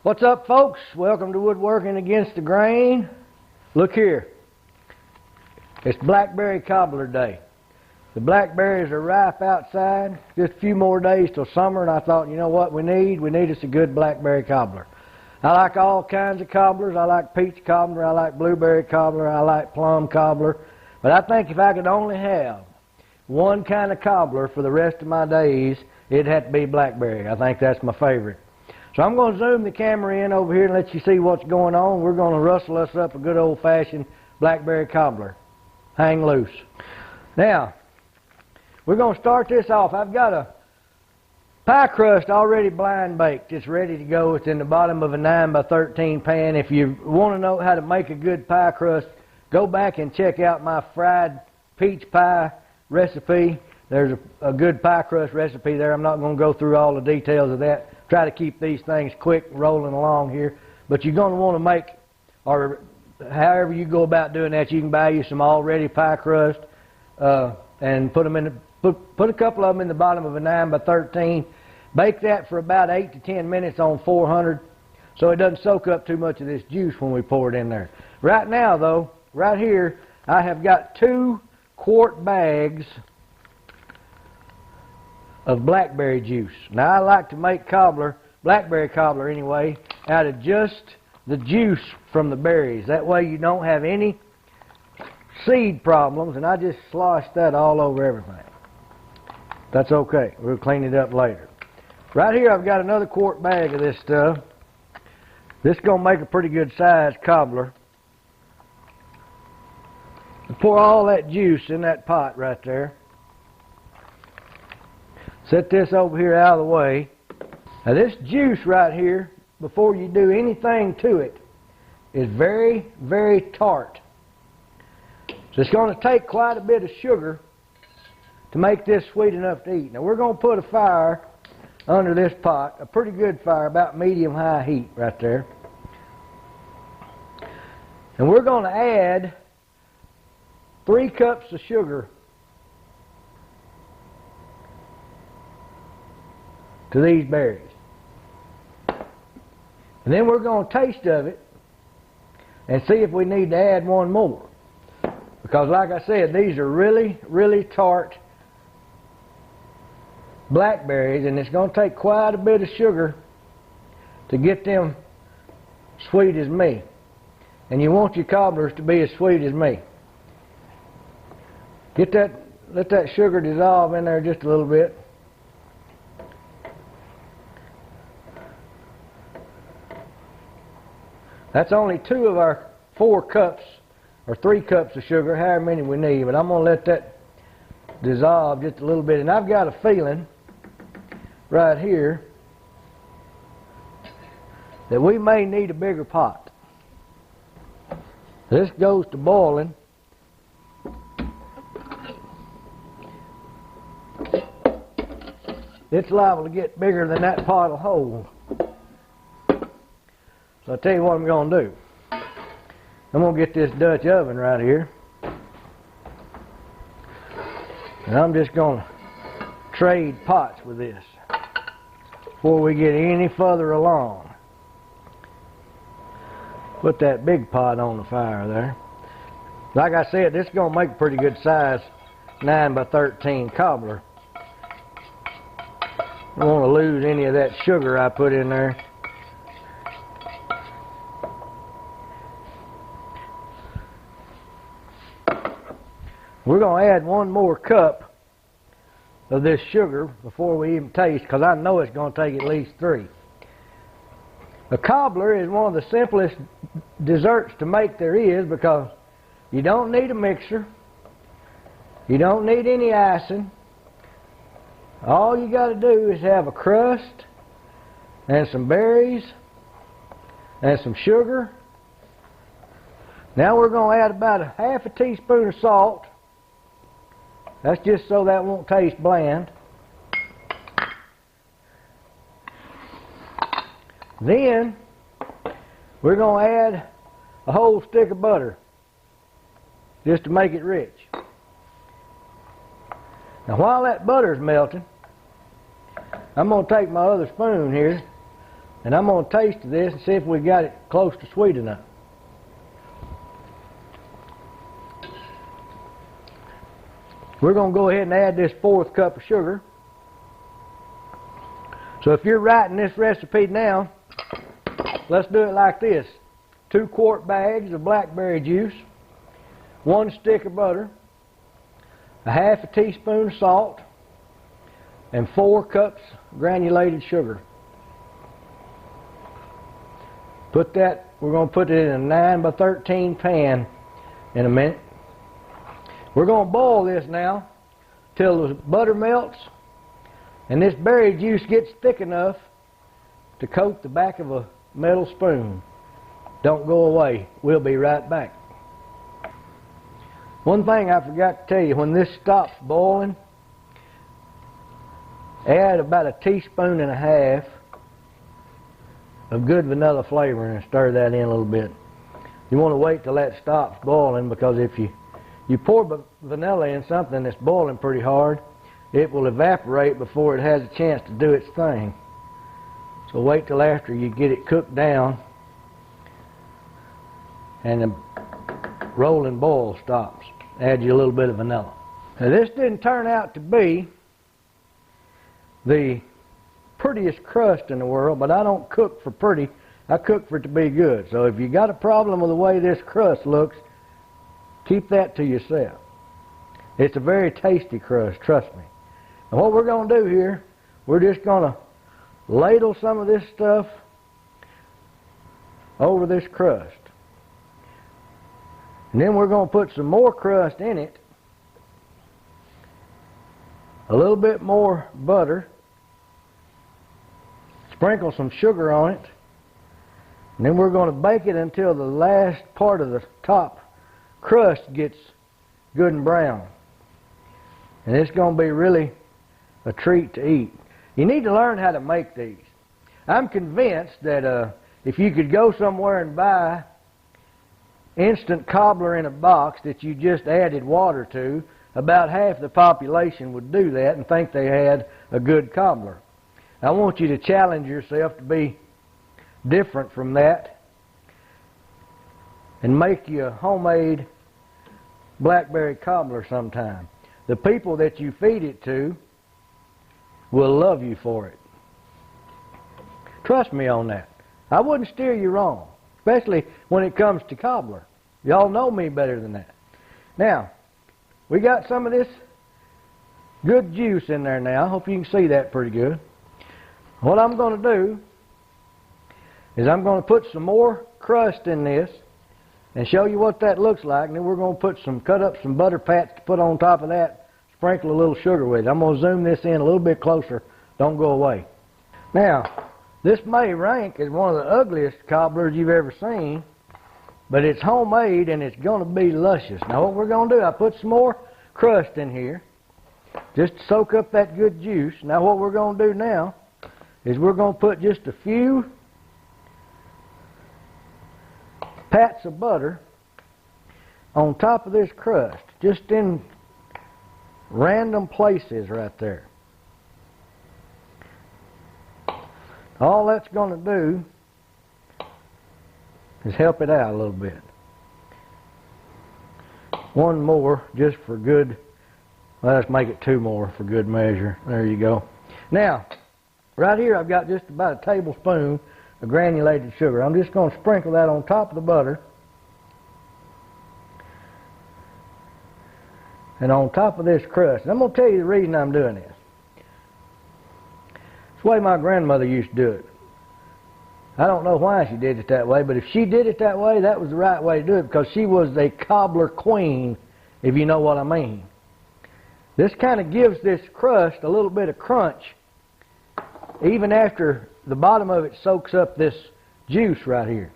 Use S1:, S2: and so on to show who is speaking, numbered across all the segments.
S1: What's up, folks? Welcome to Woodworking Against the Grain. Look here. It's Blackberry Cobbler Day. The blackberries are ripe outside. Just a few more days till summer, and I thought, you know what we need? We need us a good blackberry cobbler. I like all kinds of cobblers. I like peach cobbler. I like blueberry cobbler. I like plum cobbler. But I think if I could only have one kind of cobbler for the rest of my days, it'd have to be blackberry. I think that's my favorite. So I'm going to zoom the camera in over here and let you see what's going on. We're going to rustle us up a good old-fashioned blackberry cobbler. Hang loose. Now, we're going to start this off. I've got a pie crust already blind baked. It's ready to go. It's in the bottom of a 9x13 pan. If you want to know how to make a good pie crust, go back and check out my fried peach pie recipe. There's a good pie crust recipe there. I'm not going to go through all the details of that. Try to keep these things quick rolling along here. But you're going to want to make, or however you go about doing that, you can buy you some already pie crust and put them in put a couple of them in the bottom of a 9x13. Bake that for about 8 to 10 minutes on 400 so it doesn't soak up too much of this juice when we pour it in there. Right now, though, right here, I have got 2 quart bags of blackberry juice. Now I like to make blackberry cobbler anyway, out of just the juice from the berries. That way you don't have any seed problems, and I just slosh that all over everything. That's okay. We'll clean it up later. Right here I've got another quart bag of this stuff. This is going to make a pretty good sized cobbler. Pour all that juice in that pot right there. Set this over here out of the way. Now this juice right here, before you do anything to it, is very, very tart. So it's going to take quite a bit of sugar to make this sweet enough to eat. Now we're going to put a fire under this pot, a pretty good fire, about medium-high heat right there. And we're going to add 3 cups of sugar to these berries. And then we're going to taste of it and see if we need to add one more. Because like I said, these are really, really tart blackberries, and it's going to take quite a bit of sugar to get them sweet as me. And you want your cobblers to be as sweet as me. Let that sugar dissolve in there just a little bit. That's only 2 of our 4 cups, or 3 cups of sugar, however many we need. But I'm going to let that dissolve just a little bit. And I've got a feeling right here that we may need a bigger pot. This goes to boiling. It's liable to get bigger than that pot will hold. So I'll tell you what I'm going to do. I'm going to get this Dutch oven right here. And I'm just going to trade pots with this before we get any further along. Put that big pot on the fire there. Like I said, this is going to make a pretty good size 9x13 cobbler. I don't want to lose any of that sugar I put in there. We're going to add 1 more cup of this sugar before we even taste, because I know it's going to take at least 3. A cobbler is one of the simplest desserts to make there is, because you don't need a mixer. You don't need any icing. All you got to do is have a crust and some berries and some sugar. Now we're going to add about a half a teaspoon of salt. That's just so that won't taste bland. Then we're going to add a whole stick of butter just to make it rich. Now while that butter's melting, I'm going to take my other spoon here, And I'm going to taste this and see if we got it close to sweet enough. We're going to go ahead and add this 1/4 cup of sugar. So if you're writing this recipe now, let's do it like this. 2 quart bags of blackberry juice, 1 stick of butter, 1/2 teaspoon of salt, and 4 cups granulated sugar. We're going to put it in a 9 by 13 pan in a minute. We're going to boil this now till the butter melts and this berry juice gets thick enough to coat the back of a metal spoon. Don't go away. We'll be right back. One thing I forgot to tell you, when this stops boiling, add about 1.5 teaspoons of good vanilla flavoring and stir that in a little bit. You want to wait till that stops boiling, because if you pour vanilla in something that's boiling pretty hard, it will evaporate before it has a chance to do its thing. So wait till after you get it cooked down and the rolling boil stops. Add you a little bit of vanilla. Now this didn't turn out to be the prettiest crust in the world, but I don't cook for pretty. I cook for it to be good. So if you got a problem with the way this crust looks, keep that to yourself. It's a very tasty crust, trust me. And what we're going to do here, we're just going to ladle some of this stuff over this crust. And then we're going to put some more crust in it, a little bit more butter, sprinkle some sugar on it, and then we're going to bake it until the last part of the top crust gets good and brown. And it's going to be really a treat to eat. You need to learn how to make these. I'm convinced that if you could go somewhere and buy instant cobbler in a box that you just added water to, about half the population would do that and think they had a good cobbler. I want you to challenge yourself to be different from that and make you a homemade blackberry cobbler sometime. The people that you feed it to will love you for it. Trust me on that. I wouldn't steer you wrong, especially when it comes to cobbler. Y'all know me better than that. Now, we got some of this good juice in there now. I hope you can see that pretty good. What I'm going to do is I'm going to put some more crust in this and show you what that looks like, and then we're going to cut up some butter pats to put on top of that, sprinkle a little sugar with it. I'm going to zoom this in a little bit closer. Don't go away. Now, this may rank as one of the ugliest cobblers you've ever seen, but it's homemade and it's going to be luscious. Now what we're going to do, I put some more crust in here just to soak up that good juice. Now what we're going to do now is we're going to put just a few pats of butter on top of this crust, just in random places right there. All that's going to do is help it out a little bit. One more just for good. Well, let's make it 2 more for good measure. There you go. Now, right here I've got just about a tablespoon of granulated sugar. I'm just going to sprinkle that on top of the butter and on top of this crust. And I'm going to tell you the reason I'm doing this. It's the way my grandmother used to do it. I don't know why she did it that way, but if she did it that way, that was the right way to do it, because she was a cobbler queen, if you know what I mean. This kind of gives this crust a little bit of crunch, even after the bottom of it soaks up this juice right here.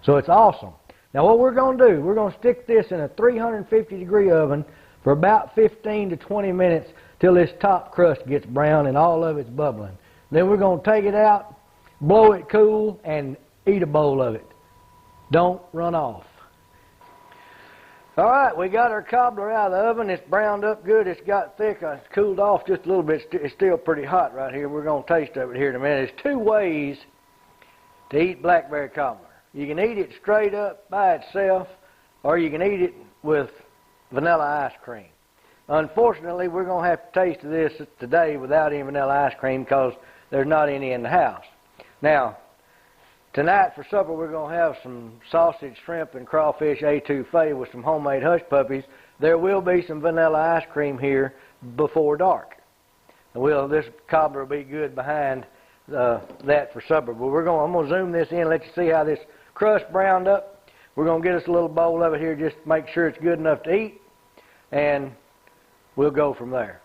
S1: So it's awesome. Now what we're going to do, we're going to stick this in a 350-degree oven for about 15 to 20 minutes till this top crust gets brown and all of it's bubbling. Then we're going to take it out, blow it cool, and eat a bowl of it. Don't run off. Alright, we got our cobbler out of the oven. It's browned up good. It's got thick. It's cooled off just a little bit. It's still pretty hot right here. We're going to taste of it here in a minute. There's 2 ways to eat blackberry cobbler. You can eat it straight up by itself, or you can eat it with vanilla ice cream. Unfortunately, we're going to have to taste this today without any vanilla ice cream because there's not any in the house. Now, tonight for supper we're going to have some sausage, shrimp, and crawfish étouffée with some homemade hush puppies. There will be some vanilla ice cream here before dark. This cobbler will be good behind that for supper. But I'm going to zoom this in and let you see how this crust browned up. We're going to get us a little bowl of it here just to make sure it's good enough to eat, and we'll go from there.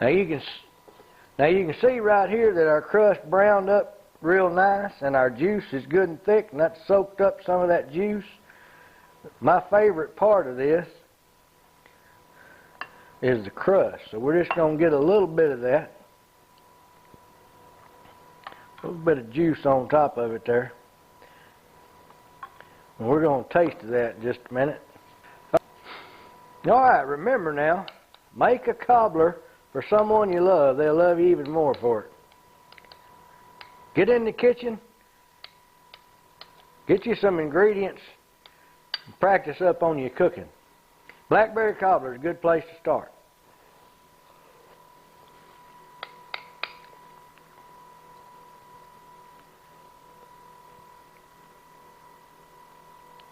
S1: Now you can see right here that our crust browned up real nice, and our juice is good and thick, and that's soaked up some of that juice. My favorite part of this is the crust. So we're just going to get a little bit of that. A little bit of juice on top of it there. And we're going to taste that in just a minute. Alright, remember now, make a cobbler for someone you love. They'll love you even more for it. Get in the kitchen, get you some ingredients, and practice up on your cooking. Blackberry cobbler is a good place to start.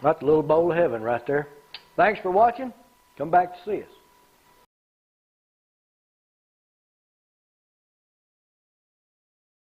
S1: That's a little bowl of heaven right there. Thanks for watching. Come back to see us.